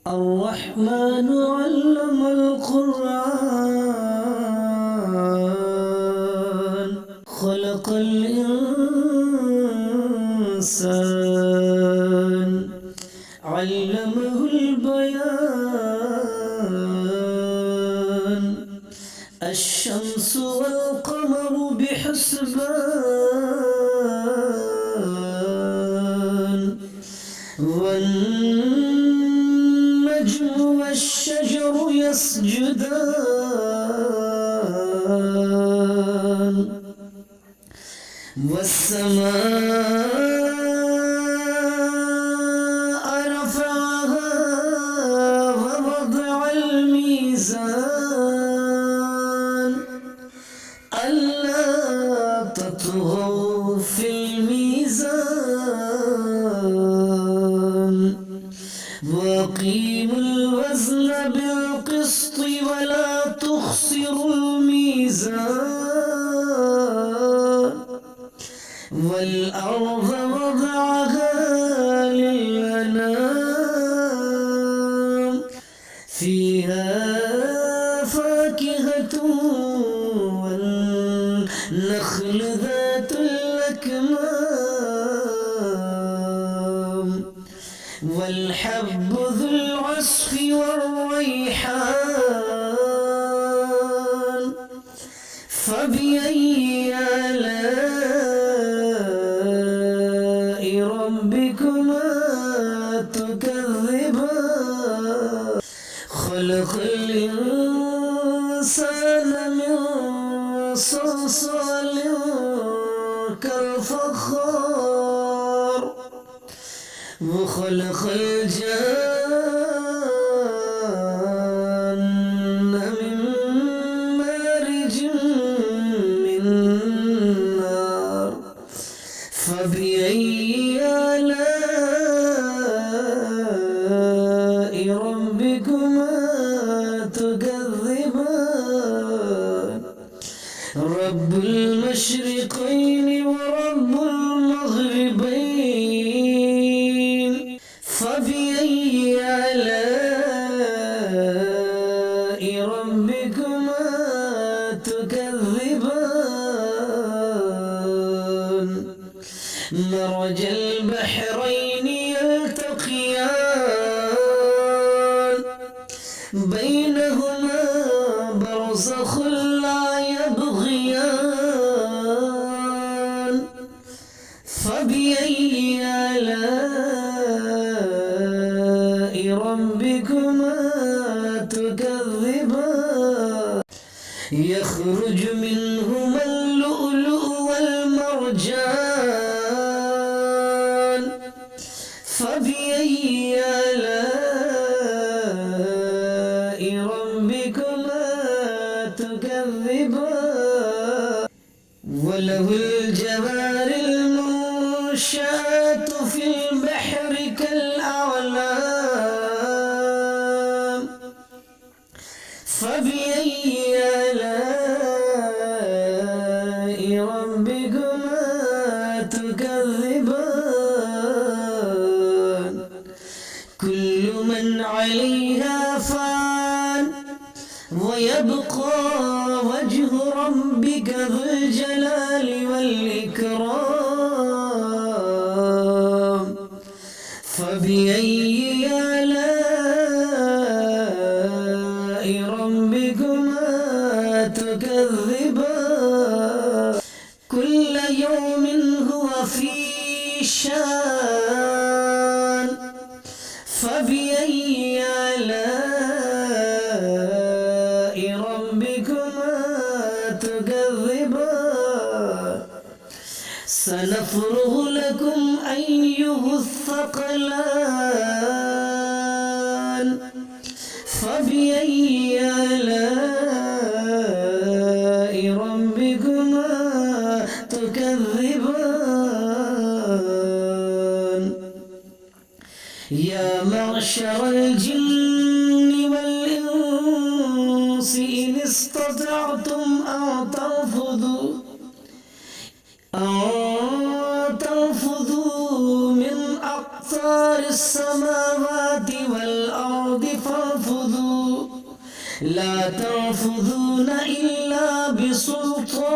الرحمن علم القرآن خلق الإنسان علمه البيان الشمس والقمر بحسبان والنجم والشجر يسجدان والسماء رفعها ووضع الميزان ألا تطغوا في الميزان وأقيموا الوزن بالقسط ولا تخسروا الميزان والأرض وضعها للأنام فيها فاكهة والنخل ذات الأكمام والحب ذو العصف والريحان فبأي آلاء ربكما تكذبان خلق الإنسان من صلصال كالفخار وخلق الجان من مارج من نار فبأي آلاء ربكما تكذبان رب المشرقين ورب المغربين فبأي آلاء ربكما تكذبان مرج البحرين يلتقيان بينهما برزخ لا يبغيان فبأي آلاء ربكما تكذبان يخرج منهما اللؤلؤ والمرجان فبأي آلاء ربكما تكذبان وله الجوار المنشآت في البحر كالأعلام فبأي آلاء ربكما تكذبان كل من عليها فان ويبقى وجه ربك ذو الجلال والإكرام فبأي آلاء ربكما تكذبان كل يوم هو في شان فبأي آلاء ربكما تكذبان سنفرغ لكم أيها الثقلان فبأي آلاء ربكما تكذبان يا معشر الجن والإنس إن استطعتم أن تنفذوا من أقطار السماوات والأرض لا تنفذون إلا بسلطان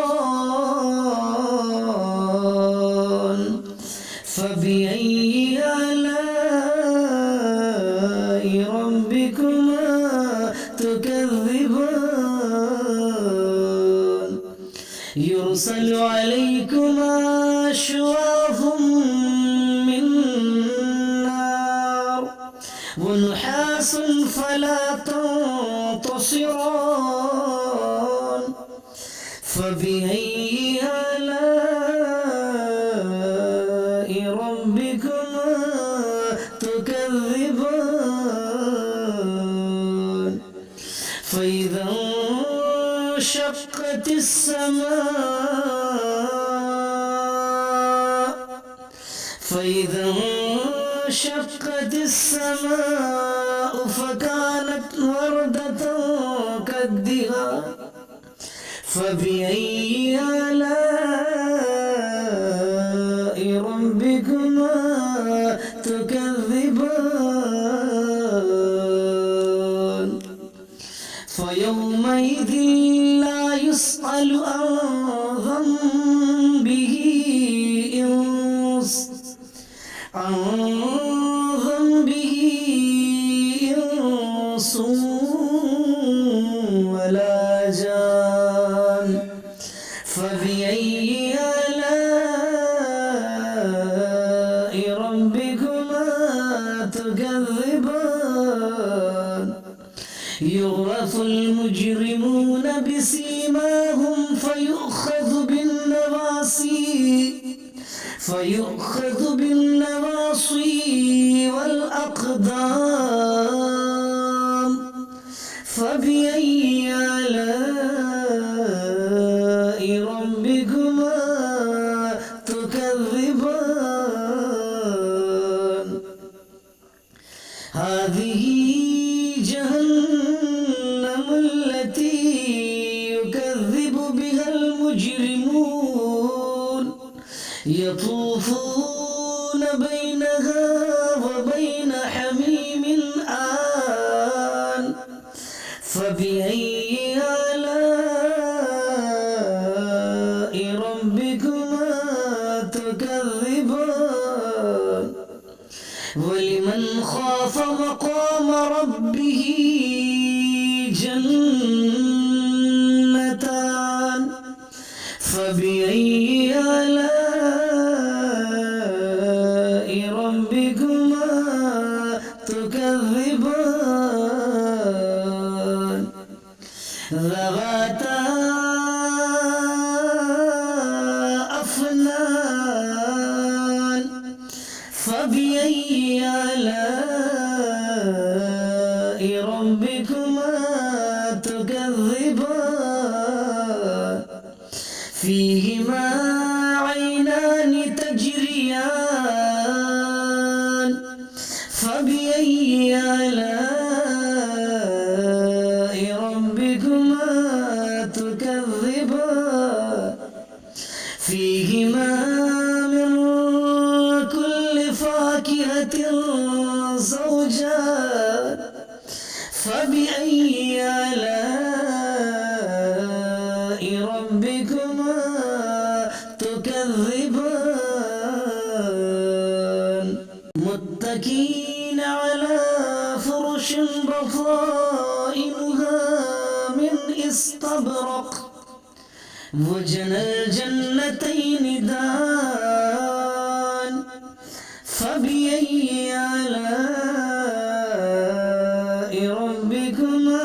فبأي آلاء ربكما تكذبان يرسل عليكما شواظ من نار ونحاس فلا تنتصران فبأي آلاء ربكما تكذبان فإذا انشقت السماء فكانت وردة كالدهان فبأي آلاء ربكما تكذبان فيومئذ لا يسأل عن ذنبه إنس ولا جان فبأي آلاء ربكما تكذبان يغرف المجرمون بسيماهم فيؤخذ بالنواصي والأقدام فبأي آلاء ربكما تكذبان هذه جهنم التي يكذب بها المجرمون يطوفون بينها وبين حميم آن فبأي آلاء ربكما تكذبان ولمن خاف مقام ربه جنتان فبأي آلاء ربكما تكذبان ذواتا أفنان فبأي آلاء ربكما تكذبان فيهما عينان تجريان فبأي آلاء ربكما تكذبان فيهما من كل فاكهة زوجان فبأي آلاء ربكما تكذبان متكئين على فرش بطائنها من استبرق وجنى الجنتين دان فبأي آلاء ربكما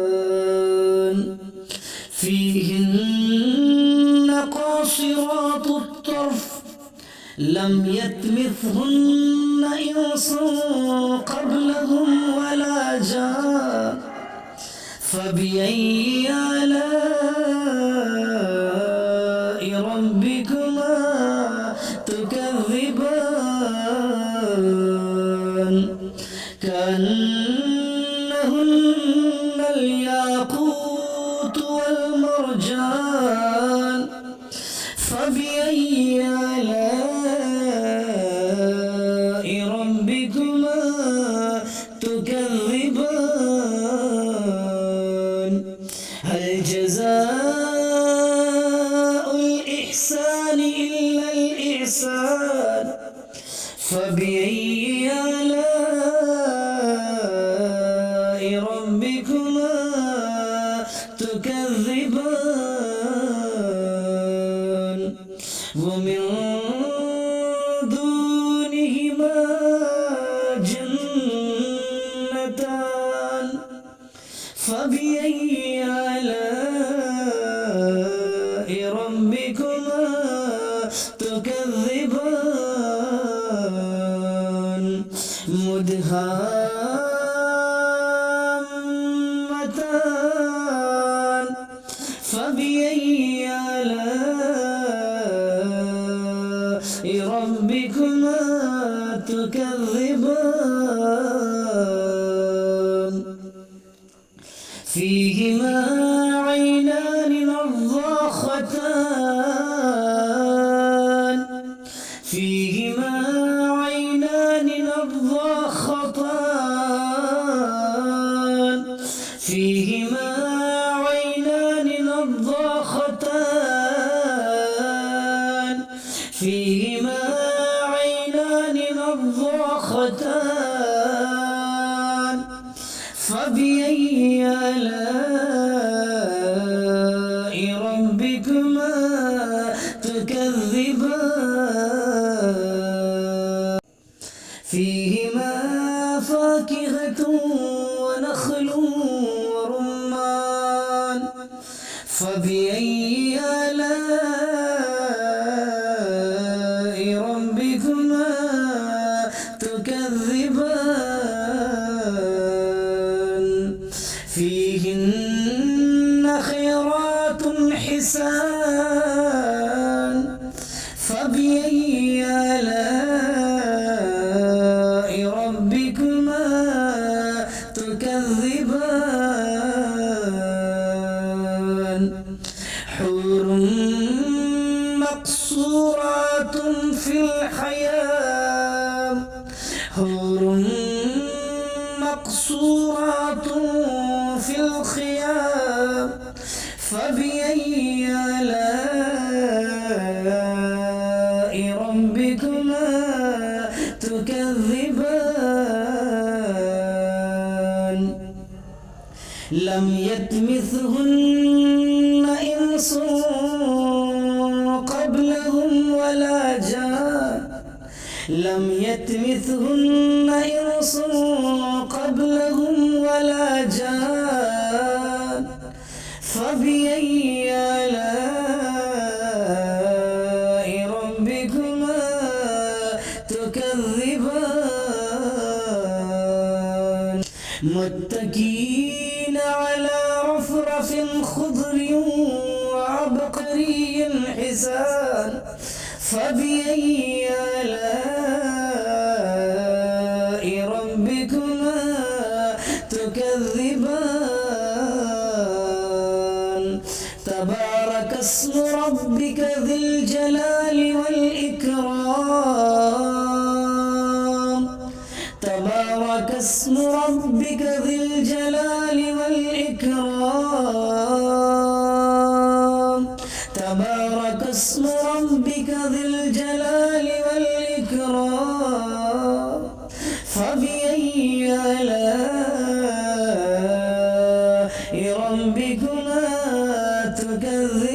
تكذبان فيهن قاصرات الطرف لم يطمثهن إنس قبلهم ولا جان فبأي آلاء ربكما تكذبان كأنهن الياقوت والمرجان فبأي آلاء ربكما فبأي آلاء ربكما تكذبان ومن دونهما جنتان فبأي آلاء ربكما تكذبان مدهامتان فبأي آلاء ربكما تكذبان فيهما عينان نضاختان فيهما عينان نضاختان فيهما عينان نضاختان فيهما عينان نضاختان فبأي آلاء ربكما تكذبان فيهما فاكهة ونخل ورمان فبأي آلاء ربكما تكذبان فيهن خيرات حسان فبأي آلاء ربكما تكذبان حور مقصورات في الخيام حور مقصورات في الخيام فبأي آلاء ربكما تكذبان لم يطمثهن إنس قبلهم ولا جان لم يطمثهن إنس قبلهم ولا جان فبأي آلاء ربكما تكذبان متكئين على رفرف خضر وعبقري حسان فبأي آلاء ربكما تكذبان تبارك اسم ربك ذي الجلال والإكرام تبارك اسم ربك ذي الجلال والإكرام تبارك اسم ربك ذي الجلال والإكرام فبأي آلاء ربكما تكذبان